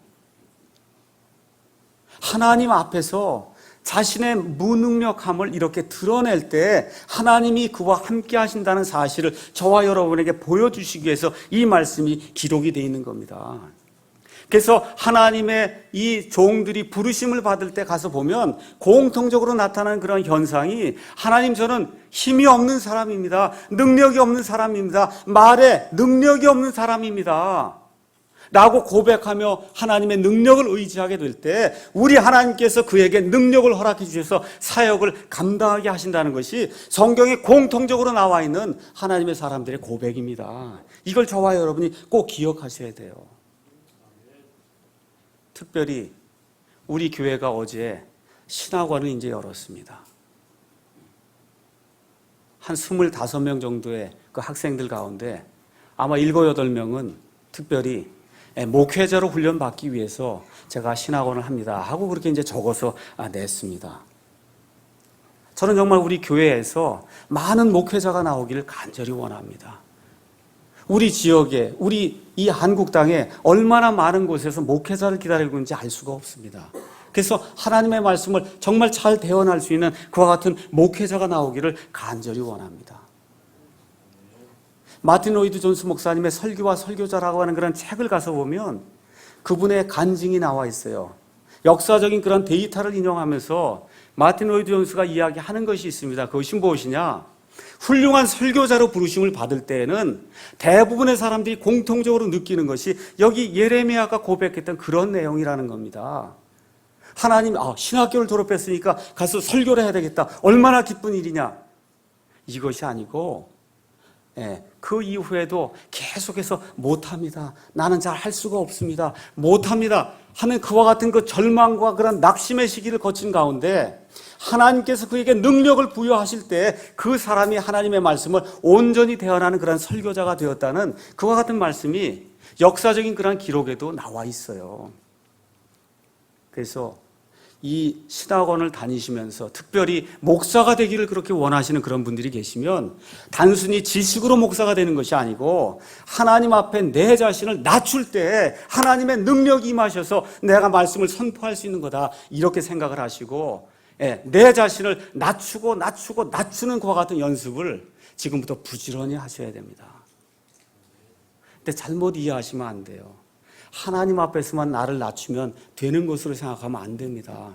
하나님 앞에서 자신의 무능력함을 이렇게 드러낼 때 하나님이 그와 함께 하신다는 사실을 저와 여러분에게 보여주시기 위해서 이 말씀이 기록이 되어 있는 겁니다. 그래서 하나님의 이 종들이 부르심을 받을 때 가서 보면 공통적으로 나타나는 그런 현상이 하나님 저는 힘이 없는 사람입니다. 능력이 없는 사람입니다. 말에 능력이 없는 사람입니다. 라고 고백하며 하나님의 능력을 의지하게 될 때 우리 하나님께서 그에게 능력을 허락해 주셔서 사역을 감당하게 하신다는 것이 성경에 공통적으로 나와 있는 하나님의 사람들의 고백입니다. 이걸 저와 여러분이 꼭 기억하셔야 돼요. 특별히 우리 교회가 어제 신학원을 이제 열었습니다. 한 25명 정도의 그 학생들 가운데 아마 7, 8명은 특별히 목회자로 훈련받기 위해서 제가 신학원을 합니다 하고 그렇게 이제 적어서 냈습니다. 저는 정말 우리 교회에서 많은 목회자가 나오기를 간절히 원합니다. 우리 지역에, 우리 이 한국 땅에 얼마나 많은 곳에서 목회자를 기다리고 있는지 알 수가 없습니다. 그래서 하나님의 말씀을 정말 잘 대언할 수 있는 그와 같은 목회자가 나오기를 간절히 원합니다. 마틴 로이드 존스 목사님의 설교와 설교자라고 하는 그런 책을 가서 보면 그분의 간증이 나와 있어요. 역사적인 그런 데이터를 인용하면서 마틴 로이드 존스가 이야기하는 것이 있습니다. 그것이 무엇이냐? 훌륭한 설교자로 부르심을 받을 때에는 대부분의 사람들이 공통적으로 느끼는 것이 여기 예레미야가 고백했던 그런 내용이라는 겁니다. 하나님, 신학교를 졸업했으니까 가서 설교를 해야 되겠다. 얼마나 기쁜 일이냐. 이것이 아니고 그 이후에도 계속해서 못합니다. 나는 잘 할 수가 없습니다. 못합니다. 하는 그와 같은 그 절망과 그런 낙심의 시기를 거친 가운데 하나님께서 그에게 능력을 부여하실 때 그 사람이 하나님의 말씀을 온전히 대언하는 그런 설교자가 되었다는 그와 같은 말씀이 역사적인 그런 기록에도 나와 있어요. 그래서 이 신학원을 다니시면서 특별히 목사가 되기를 그렇게 원하시는 그런 분들이 계시면 단순히 지식으로 목사가 되는 것이 아니고 하나님 앞에 내 자신을 낮출 때 하나님의 능력이 임하셔서 내가 말씀을 선포할 수 있는 거다 이렇게 생각을 하시고 내 자신을 낮추는 그와 같은 연습을 지금부터 부지런히 하셔야 됩니다. 근데 잘못 이해하시면 안 돼요. 하나님 앞에서만 나를 낮추면 되는 것으로 생각하면 안 됩니다.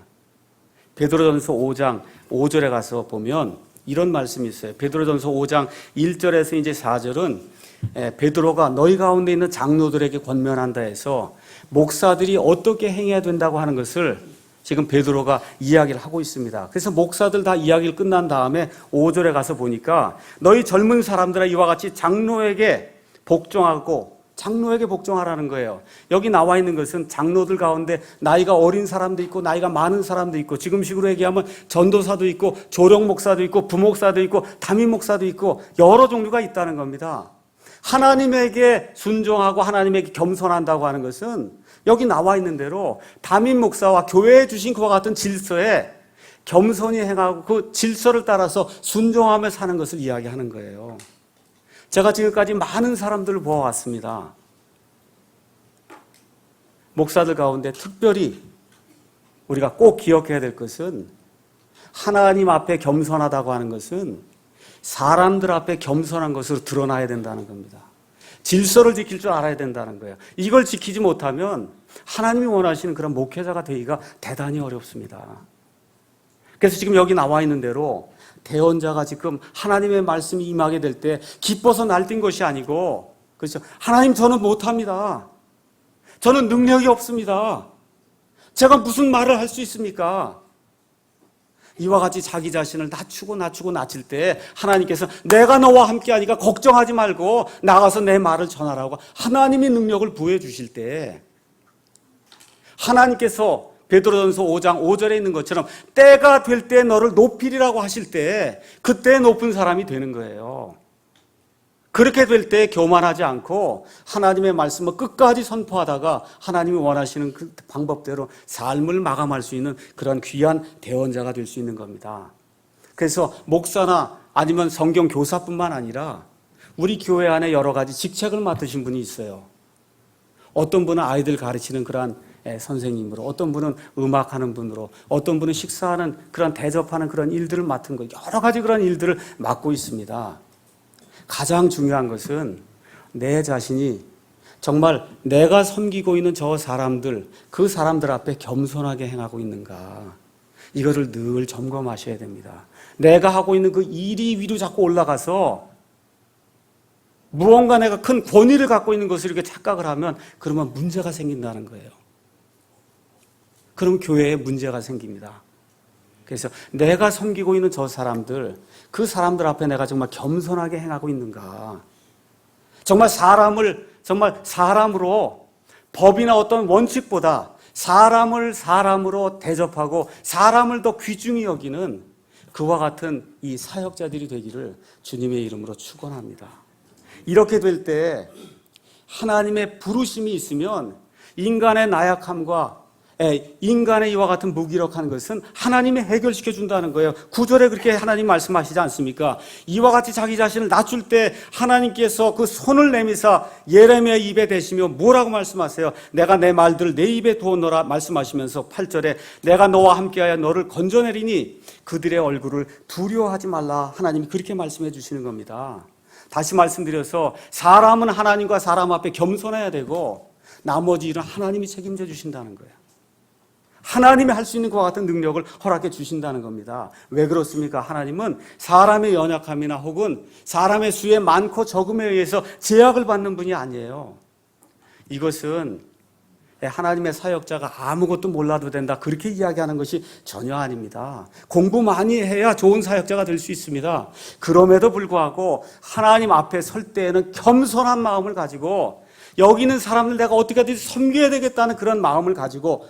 베드로전서 5장 5절에 가서 보면 이런 말씀이 있어요. 베드로전서 5장 1절에서 이제 4절은 베드로가 너희 가운데 있는 장로들에게 권면한다 해서 목사들이 어떻게 행해야 된다고 하는 것을 지금 베드로가 이야기를 하고 있습니다. 그래서 목사들 다 이야기를 끝난 다음에 5절에 가서 보니까 너희 젊은 사람들아 이와 같이 장로에게 복종하라는 거예요. 여기 나와 있는 것은 장로들 가운데 나이가 어린 사람도 있고 나이가 많은 사람도 있고 지금식으로 얘기하면 전도사도 있고 조령 목사도 있고 부목사도 있고 담임 목사도 있고 여러 종류가 있다는 겁니다. 하나님에게 순종하고 하나님에게 겸손한다고 하는 것은 여기 나와 있는 대로 담임 목사와 교회에 주신 그와 같은 질서에 겸손히 행하고 그 질서를 따라서 순종하며 사는 것을 이야기하는 거예요. 제가 지금까지 많은 사람들을 보아왔습니다. 목사들 가운데 특별히 우리가 꼭 기억해야 될 것은 하나님 앞에 겸손하다고 하는 것은 사람들 앞에 겸손한 것으로 드러나야 된다는 겁니다. 질서를 지킬 줄 알아야 된다는 거예요. 이걸 지키지 못하면 하나님이 원하시는 그런 목회자가 되기가 대단히 어렵습니다. 그래서 지금 여기 나와 있는 대로 대언자가 지금 하나님의 말씀이 임하게 될 때 기뻐서 날뛴 것이 아니고, 그렇죠? 하나님, 저는 못합니다. 저는 능력이 없습니다. 제가 무슨 말을 할 수 있습니까? 이와 같이 자기 자신을 낮추고 낮출 때 하나님께서 내가 너와 함께하니까 걱정하지 말고 나가서 내 말을 전하라고 하나님의 능력을 부여해 주실 때, 하나님께서 베드로전서 5장 5절에 있는 것처럼 때가 될 때 너를 높이리라고 하실 때 그때 높은 사람이 되는 거예요. 그렇게 될 때 교만하지 않고 하나님의 말씀을 끝까지 선포하다가 하나님이 원하시는 그 방법대로 삶을 마감할 수 있는 그런 귀한 대언자가 될 수 있는 겁니다. 그래서 목사나 아니면 성경 교사뿐만 아니라 우리 교회 안에 여러 가지 직책을 맡으신 분이 있어요. 어떤 분은 아이들 가르치는 그런 선생님으로, 어떤 분은 음악하는 분으로, 어떤 분은 식사하는 그런 대접하는 그런 일들을 맡은 거, 여러 가지 그런 일들을 맡고 있습니다. 가장 중요한 것은 내 자신이 정말 내가 섬기고 있는 저 사람들, 그 사람들 앞에 겸손하게 행하고 있는가, 이거를 늘 점검하셔야 됩니다. 내가 하고 있는 그 일이 위로 자꾸 올라가서 무언가 내가 큰 권위를 갖고 있는 것을 이렇게 착각을 하면 그러면 문제가 생긴다는 거예요. 그럼 교회에 문제가 생깁니다. 그래서 내가 섬기고 있는 저 사람들, 그 사람들 앞에 내가 정말 겸손하게 행하고 있는가, 정말 사람으로 법이나 어떤 원칙보다 사람을 사람으로 대접하고 사람을 더 귀중히 여기는 그와 같은 이 사역자들이 되기를 주님의 이름으로 축원합니다. 이렇게 될 때 하나님의 부르심이 있으면 인간의 나약함과 인간의 이와 같은 무기력한 것은 하나님이 해결시켜 준다는 거예요. 9절에 그렇게 하나님 말씀하시지 않습니까? 이와 같이 자기 자신을 낮출 때 하나님께서 그 손을 내미사 예레미야 입에 대시며 뭐라고 말씀하세요? 내가 내 말들을 내 입에 두었노라 말씀하시면서 8절에 내가 너와 함께하여 너를 건져내리니 그들의 얼굴을 두려워하지 말라, 하나님이 그렇게 말씀해 주시는 겁니다. 다시 말씀드려서 사람은 하나님과 사람 앞에 겸손해야 되고 나머지 일은 하나님이 책임져 주신다는 거예요. 하나님이 할 수 있는 것과 같은 능력을 허락해 주신다는 겁니다. 왜 그렇습니까? 하나님은 사람의 연약함이나 혹은 사람의 수의 많고 적음에 의해서 제약을 받는 분이 아니에요. 이것은 하나님의 사역자가 아무것도 몰라도 된다, 그렇게 이야기하는 것이 전혀 아닙니다. 공부 많이 해야 좋은 사역자가 될 수 있습니다. 그럼에도 불구하고 하나님 앞에 설 때에는 겸손한 마음을 가지고 여기 있는 사람들 내가 어떻게든 섬겨야 되겠다는 그런 마음을 가지고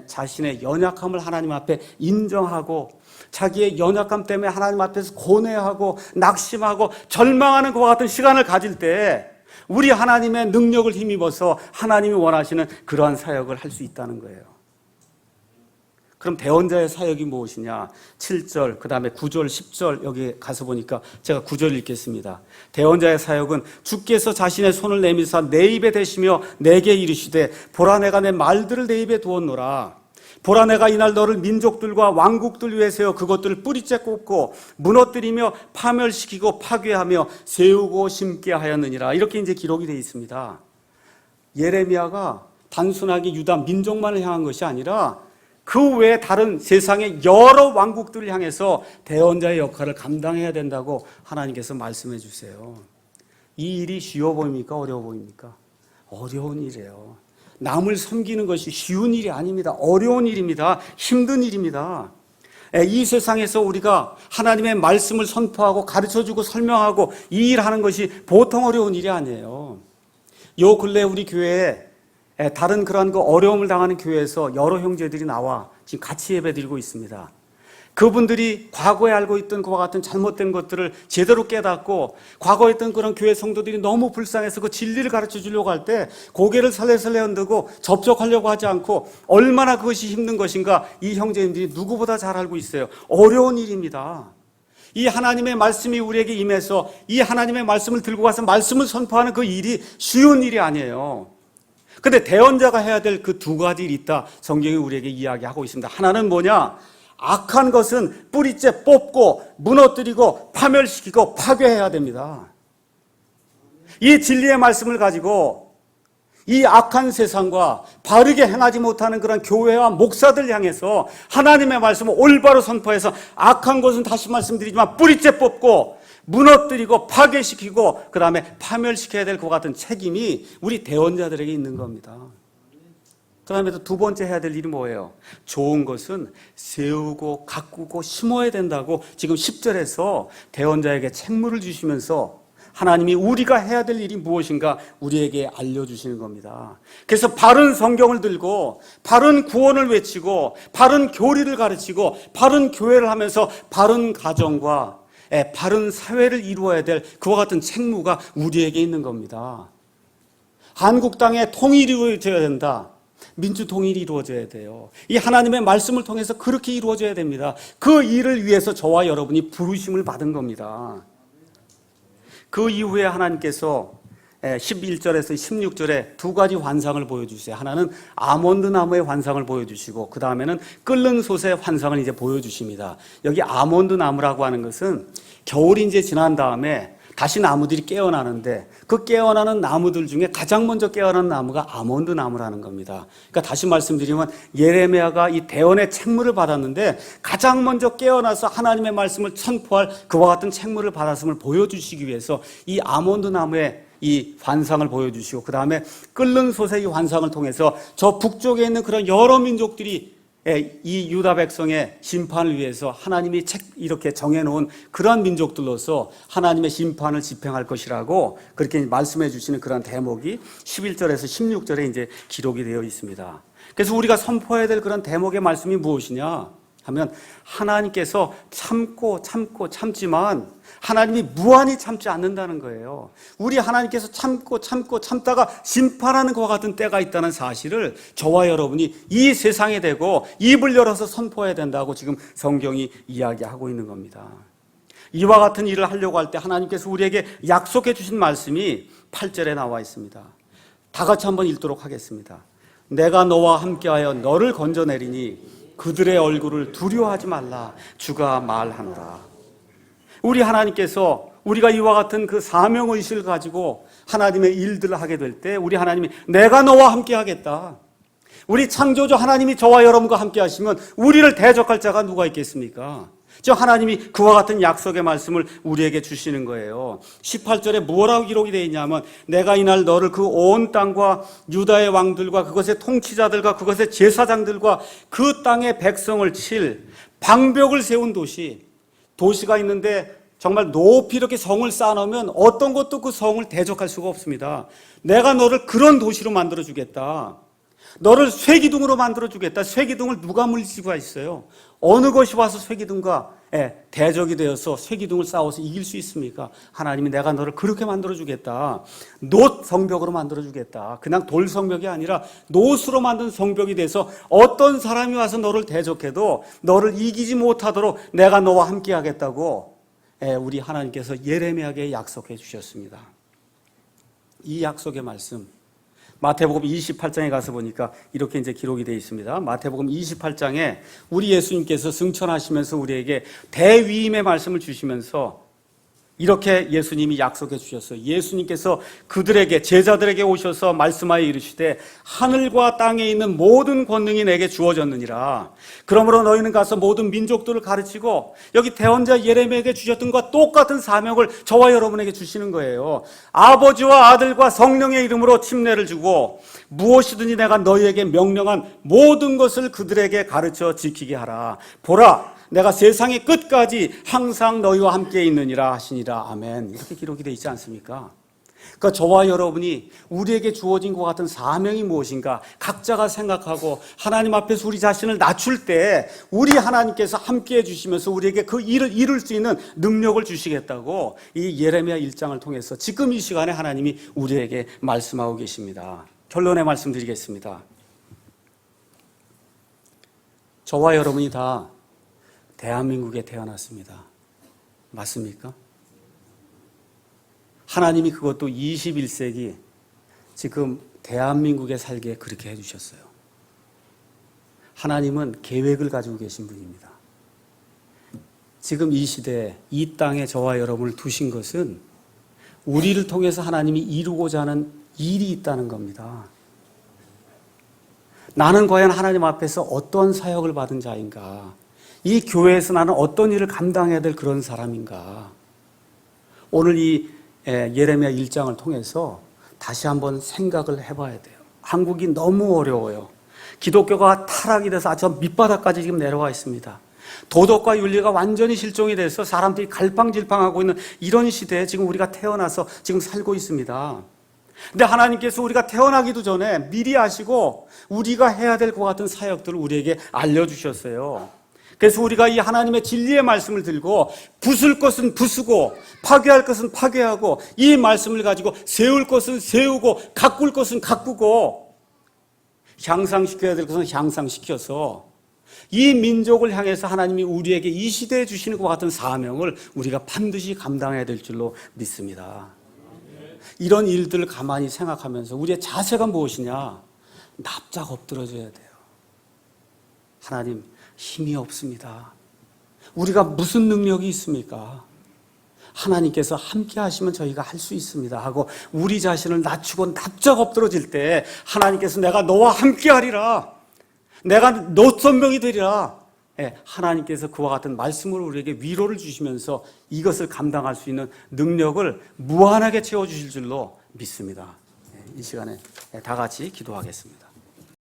자신의 연약함을 하나님 앞에 인정하고 자기의 연약함 때문에 하나님 앞에서 고뇌하고 낙심하고 절망하는 것과 같은 시간을 가질 때 우리 하나님의 능력을 힘입어서 하나님이 원하시는 그러한 사역을 할 수 있다는 거예요. 그럼 대언자의 사역이 무엇이냐? 7절, 그 다음에 9절, 10절 여기 가서 보니까 제가 9절 읽겠습니다. 대언자의 사역은 주께서 자신의 손을 내미사 내 입에 대시며 내게 이르시되 보라 내가 내 말들을 내 입에 두었노라. 보라 내가 이날 너를 민족들과 왕국들 위에 세워 그것들을 뿌리째 꽂고 무너뜨리며 파멸시키고 파괴하며 세우고 심게 하였느니라. 이렇게 이제 기록이 되어 있습니다. 예레미야가 단순하게 유다 민족만을 향한 것이 아니라 그 외에 다른 세상의 여러 왕국들을 향해서 대언자의 역할을 감당해야 된다고 하나님께서 말씀해 주세요. 이 일이 쉬워 보입니까? 어려워 보입니까? 어려운 일이에요. 남을 섬기는 것이 쉬운 일이 아닙니다. 어려운 일입니다. 힘든 일입니다. 이 세상에서 우리가 하나님의 말씀을 선포하고 가르쳐주고 설명하고 이 일하는 것이 보통 어려운 일이 아니에요. 요 근래 우리 교회에 다른 그러한 그 어려움을 당하는 교회에서 여러 형제들이 나와 지금 같이 예배드리고 있습니다. 그분들이 과거에 알고 있던 그와 같은 잘못된 것들을 제대로 깨닫고 과거에 있던 그런 교회 성도들이 너무 불쌍해서 그 진리를 가르쳐 주려고 할 때 고개를 설레설레 흔들고 접촉하려고 하지 않고 얼마나 그것이 힘든 것인가 이 형제님들이 누구보다 잘 알고 있어요. 어려운 일입니다. 이 하나님의 말씀이 우리에게 임해서 이 하나님의 말씀을 들고 가서 말씀을 선포하는 그 일이 쉬운 일이 아니에요. 근데 대언자가 해야 될 그 두 가지 일이 있다. 성경이 우리에게 이야기하고 있습니다. 하나는 뭐냐? 악한 것은 뿌리째 뽑고 무너뜨리고 파멸시키고 파괴해야 됩니다. 이 진리의 말씀을 가지고 이 악한 세상과 바르게 행하지 못하는 그런 교회와 목사들 향해서 하나님의 말씀을 올바로 선포해서 악한 것은 다시 말씀드리지만 뿌리째 뽑고 무너뜨리고 파괴시키고 그 다음에 파멸시켜야 될 것 같은 책임이 우리 대언자들에게 있는 겁니다. 그 다음에 또 두 번째 해야 될 일이 뭐예요? 좋은 것은 세우고 가꾸고 심어야 된다고 지금 10절에서 대언자에게 책무를 주시면서 하나님이 우리가 해야 될 일이 무엇인가 우리에게 알려주시는 겁니다. 그래서 바른 성경을 들고 바른 구원을 외치고 바른 교리를 가르치고 바른 교회를 하면서 바른 가정과 바른 사회를 이루어야 될 그와 같은 책무가 우리에게 있는 겁니다. 한국 땅에 통일이 이루어져야 된다. 민주 통일이 이루어져야 돼요. 이 하나님의 말씀을 통해서 그렇게 이루어져야 됩니다. 그 일을 위해서 저와 여러분이 부르심을 받은 겁니다. 그 이후에 하나님께서 11절에서 16절에 두 가지 환상을 보여주세요. 하나는 아몬드 나무의 환상을 보여주시고 그 다음에는 끓는 솥의 환상을 이제 보여주십니다. 여기 아몬드 나무라고 하는 것은 겨울이 이제 지난 다음에 다시 나무들이 깨어나는데 그 깨어나는 나무들 중에 가장 먼저 깨어나는 나무가 아몬드 나무라는 겁니다. 그러니까 다시 말씀드리면 예레미야가 이 대언의 책무를 받았는데 가장 먼저 깨어나서 하나님의 말씀을 선포할 그와 같은 책무를 받았음을 보여주시기 위해서 이 아몬드 나무의 이 환상을 보여주시고 그 다음에 끓는 솥의 이 환상을 통해서 저 북쪽에 있는 그런 여러 민족들이 이 유다 백성의 심판을 위해서 하나님이 이렇게 정해놓은 그러한 민족들로서 하나님의 심판을 집행할 것이라고 그렇게 말씀해 주시는 그런 대목이 11절에서 16절에 이제 기록이 되어 있습니다. 그래서 우리가 선포해야 될 그런 대목의 말씀이 무엇이냐 하면 하나님께서 참지만 하나님이 무한히 참지 않는다는 거예요. 우리 하나님께서 참다가 심판하는 것과 같은 때가 있다는 사실을 저와 여러분이 이 세상에 대고 입을 열어서 선포해야 된다고 지금 성경이 이야기하고 있는 겁니다. 이와 같은 일을 하려고 할 때 하나님께서 우리에게 약속해 주신 말씀이 8절에 나와 있습니다. 다 같이 한번 읽도록 하겠습니다. 내가 너와 함께하여 너를 건져내리니 그들의 얼굴을 두려워하지 말라 주가 말하노라. 우리 하나님께서 우리가 이와 같은 그 사명의식을 가지고 하나님의 일들을 하게 될 때 우리 하나님이 내가 너와 함께 하겠다. 우리 창조주 하나님이 저와 여러분과 함께 하시면 우리를 대적할 자가 누가 있겠습니까? 저 하나님이 그와 같은 약속의 말씀을 우리에게 주시는 거예요. 18절에 뭐라고 기록이 되어 있냐면 내가 이날 너를 그 온 땅과 유다의 왕들과 그것의 통치자들과 그것의 제사장들과 그 땅의 백성을 칠 방벽을 세운 도시가 있는데 정말 높이 이렇게 성을 쌓아놓으면 어떤 것도 그 성을 대적할 수가 없습니다. 내가 너를 그런 도시로 만들어주겠다. 너를 쇠기둥으로 만들어주겠다. 쇠기둥을 누가 물릴 수가 있어요? 어느 것이 와서 쇠기둥과 대적이 되어서 쇠기둥을 싸워서 이길 수 있습니까? 하나님이 내가 너를 그렇게 만들어주겠다. 놋 성벽으로 만들어주겠다. 그냥 돌 성벽이 아니라 놋으로 만든 성벽이 돼서 어떤 사람이 와서 너를 대적해도 너를 이기지 못하도록 내가 너와 함께 하겠다고 우리 하나님께서 예레미야에게 약속해 주셨습니다. 이 약속의 말씀 마태복음 28장에 가서 보니까 이렇게 이제 기록이 되어 있습니다. 마태복음 28장에 우리 예수님께서 승천하시면서 우리에게 대위임의 말씀을 주시면서 이렇게 예수님이 약속해 주셨어요. 예수님께서 그들에게 제자들에게 오셔서 말씀하여 이르시되 하늘과 땅에 있는 모든 권능이 내게 주어졌느니라. 그러므로 너희는 가서 모든 민족들을 가르치고 여기 대언자 예레미야에게 주셨던 것과 똑같은 사명을 저와 여러분에게 주시는 거예요. 아버지와 아들과 성령의 이름으로 침례를 주고 무엇이든지 내가 너희에게 명령한 모든 것을 그들에게 가르쳐 지키게 하라. 보라 내가 세상의 끝까지 항상 너희와 함께 있느니라 하시니라. 아멘. 이렇게 기록이 되어 있지 않습니까? 그러니까 저와 여러분이 우리에게 주어진 것 같은 사명이 무엇인가 각자가 생각하고 하나님 앞에서 우리 자신을 낮출 때 우리 하나님께서 함께 해주시면서 우리에게 그 일을 이룰 수 있는 능력을 주시겠다고 이 예레미야 1장을 통해서 지금 이 시간에 하나님이 우리에게 말씀하고 계십니다. 결론의 말씀드리겠습니다. 저와 여러분이 다 대한민국에 태어났습니다. 맞습니까? 하나님이 그것도 21세기 지금 대한민국에 살게 그렇게 해주셨어요. 하나님은 계획을 가지고 계신 분입니다. 지금 이 시대에 이 땅에 저와 여러분을 두신 것은 우리를 통해서 하나님이 이루고자 하는 일이 있다는 겁니다. 나는 과연 하나님 앞에서 어떤 사역을 받은 자인가? 이 교회에서 나는 어떤 일을 감당해야 될 그런 사람인가? 오늘 이 예레미야 1장을 통해서 다시 한번 생각을 해봐야 돼요. 한국이 너무 어려워요. 기독교가 타락이 돼서 아주 밑바닥까지 지금 내려와 있습니다. 도덕과 윤리가 완전히 실종이 돼서 사람들이 갈팡질팡하고 있는 이런 시대에 지금 우리가 태어나서 지금 살고 있습니다. 근데 하나님께서 우리가 태어나기도 전에 미리 아시고 우리가 해야 될 것 같은 사역들을 우리에게 알려주셨어요. 그래서 우리가 이 하나님의 진리의 말씀을 들고 부술 것은 부수고 파괴할 것은 파괴하고 이 말씀을 가지고 세울 것은 세우고 가꿀 것은 가꾸고 향상시켜야 될 것은 향상시켜서 이 민족을 향해서 하나님이 우리에게 이 시대에 주시는 것 같은 사명을 우리가 반드시 감당해야 될 줄로 믿습니다. 이런 일들을 가만히 생각하면서 우리의 자세가 무엇이냐? 납작 엎드러져야 돼요. 하나님, 힘이 없습니다. 우리가 무슨 능력이 있습니까? 하나님께서 함께 하시면 저희가 할 수 있습니다 하고 우리 자신을 낮추고 납작 엎드러질 때 하나님께서 내가 너와 함께 하리라, 내가 너 선명이 되리라, 하나님께서 그와 같은 말씀으로 우리에게 위로를 주시면서 이것을 감당할 수 있는 능력을 무한하게 채워주실 줄로 믿습니다. 이 시간에 다 같이 기도하겠습니다.